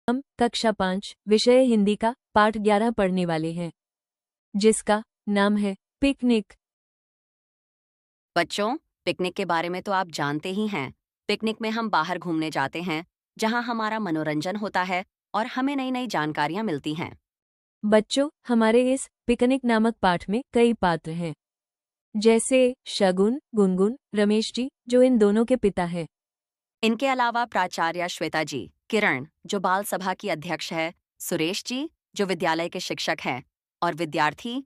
हम कक्षा 5 विषय हिंदी का पाठ 11 पढ़ने वाले हैं, जिसका नाम है पिकनिक। बच्चों, पिकनिक के बारे में तो आप जानते ही हैं। पिकनिक में हम बाहर घूमने जाते हैं, जहां हमारा मनोरंजन होता है और हमें नई नई जानकारियां मिलती हैं। बच्चों, हमारे इस पिकनिक नामक पाठ में कई पात्र हैं, जैसे शगुन, गुनगुन, रमेश जी, जो इन दोनों के पिता हैं। इनके अलावा प्राचार्य श्वेता जी, किरण, जो बाल सभा की अध्यक्ष है, सुरेश जी, जो विद्यालय के शिक्षक हैं, और विद्यार्थी।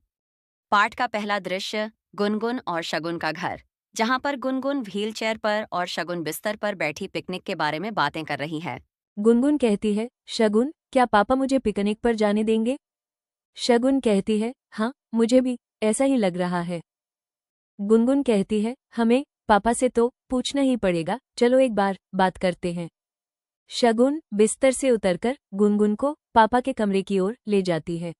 पाठ का पहला दृश्य गुनगुन और शगुन का घर, जहां पर गुनगुन व्हील चेयर पर और शगुन बिस्तर पर बैठी पिकनिक के बारे में बातें कर रही है। गुनगुन कहती है, शगुन, क्या पापा मुझे पिकनिक पर जाने देंगे? शगुन कहती है, हाँ, मुझे भी ऐसा ही लग रहा है। गुनगुन कहती है, हमें पापा से तो पूछना ही पड़ेगा, चलो एक बार बात करते हैं। शगुन बिस्तर से उतरकर गुनगुन को पापा के कमरे की ओर ले जाती है।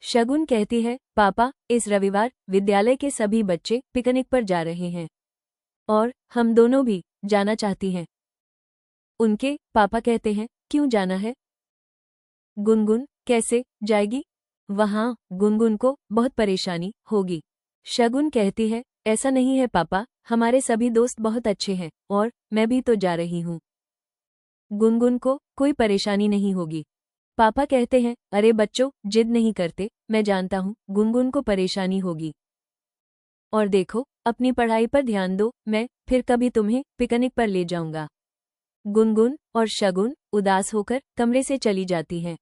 शगुन कहती है, पापा, इस रविवार विद्यालय के सभी बच्चे पिकनिक पर जा रहे हैं और हम दोनों भी जाना चाहती हैं। उनके पापा कहते हैं, क्यों जाना है? गुनगुन, कैसे जाएगी? वहाँ गुनगुन को बहुत परेशानी होगी। शगुन कहती है, ऐसा नहीं है पापा, हमारे सभी दोस्त बहुत अच्छे हैं और मैं भी तो जा रही हूँ। गुनगुन को कोई परेशानी नहीं होगी। पापा कहते हैं, अरे बच्चों, जिद नहीं करते, मैं जानता हूँ गुनगुन को परेशानी होगी। और देखो, अपनी पढ़ाई पर ध्यान दो, मैं फिर कभी तुम्हें पिकनिक पर ले जाऊंगा। गुनगुन और शगुन उदास होकर कमरे से चली जाती हैं।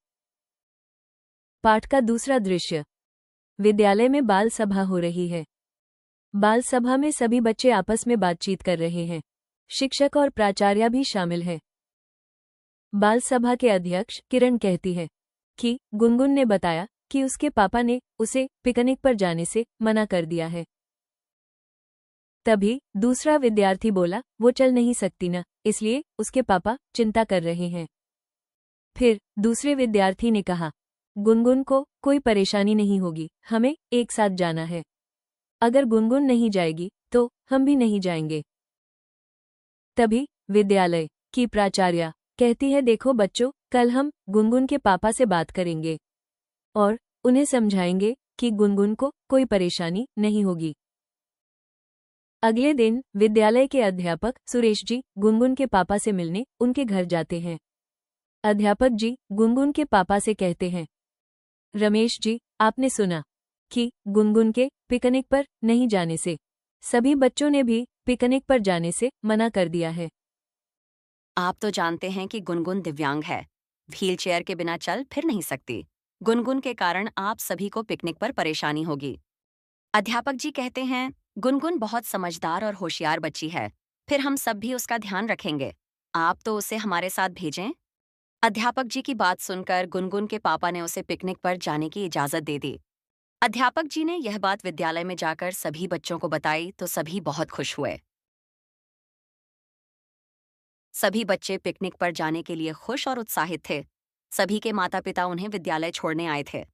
पाठ का दूसरा दृश्य, विद्यालय में बाल सभा हो रही है। बाल सभा में सभी बच्चे आपस में बातचीत कर रहे हैं। शिक्षक और प्राचार्य भी शामिल हैं। बाल सभा के अध्यक्ष किरण कहती है कि गुनगुन ने बताया कि उसके पापा ने उसे पिकनिक पर जाने से मना कर दिया है। तभी दूसरा विद्यार्थी बोला, वो चल नहीं सकती ना, इसलिए उसके पापा चिंता कर रहे हैं। फिर दूसरे विद्यार्थी ने कहा, गुनगुन को कोई परेशानी नहीं होगी, हमें एक साथ जाना है। अगर गुनगुन नहीं जाएगी तो हम भी नहीं जाएंगे। तभी विद्यालय की प्राचार्य कहती है, देखो बच्चों, कल हम गुनगुन के पापा से बात करेंगे और उन्हें समझाएंगे कि गुनगुन को कोई परेशानी नहीं होगी। अगले दिन विद्यालय के अध्यापक सुरेश जी गुनगुन के पापा से मिलने उनके घर जाते हैं। अध्यापक जी गुनगुन के पापा से कहते हैं, रमेश जी, आपने सुना कि गुनगुन के पिकनिक पर नहीं जाने से सभी बच्चों ने भी पिकनिक पर जाने से मना कर दिया है। आप तो जानते हैं कि गुनगुन दिव्यांग है, व्हील चेयर के बिना चल फिर नहीं सकती। गुनगुन के कारण आप सभी को पिकनिक पर परेशानी होगी। अध्यापक जी कहते हैं, गुनगुन बहुत समझदार और होशियार बच्ची है, फिर हम सब भी उसका ध्यान रखेंगे। आप तो उसे हमारे साथ भेजें। अध्यापक जी की बात सुनकर गुनगुन के पापा ने उसे पिकनिक पर जाने की इजाजत दे दी। अध्यापक जी ने यह बात विद्यालय में जाकर सभी बच्चों को बताई तो सभी बहुत खुश हुए। सभी बच्चे पिकनिक पर जाने के लिए खुश और उत्साहित थे। सभी के माता पिता उन्हें विद्यालय छोड़ने आए थे।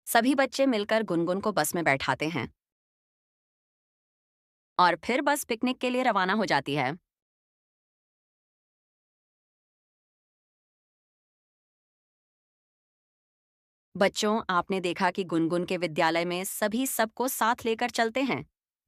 सभी बच्चे मिलकर गुनगुन को बस में बैठाते हैं और फिर बस पिकनिक के लिए रवाना हो जाती है। बच्चों, आपने देखा कि गुनगुन के विद्यालय में सभी सबको साथ लेकर चलते हैं।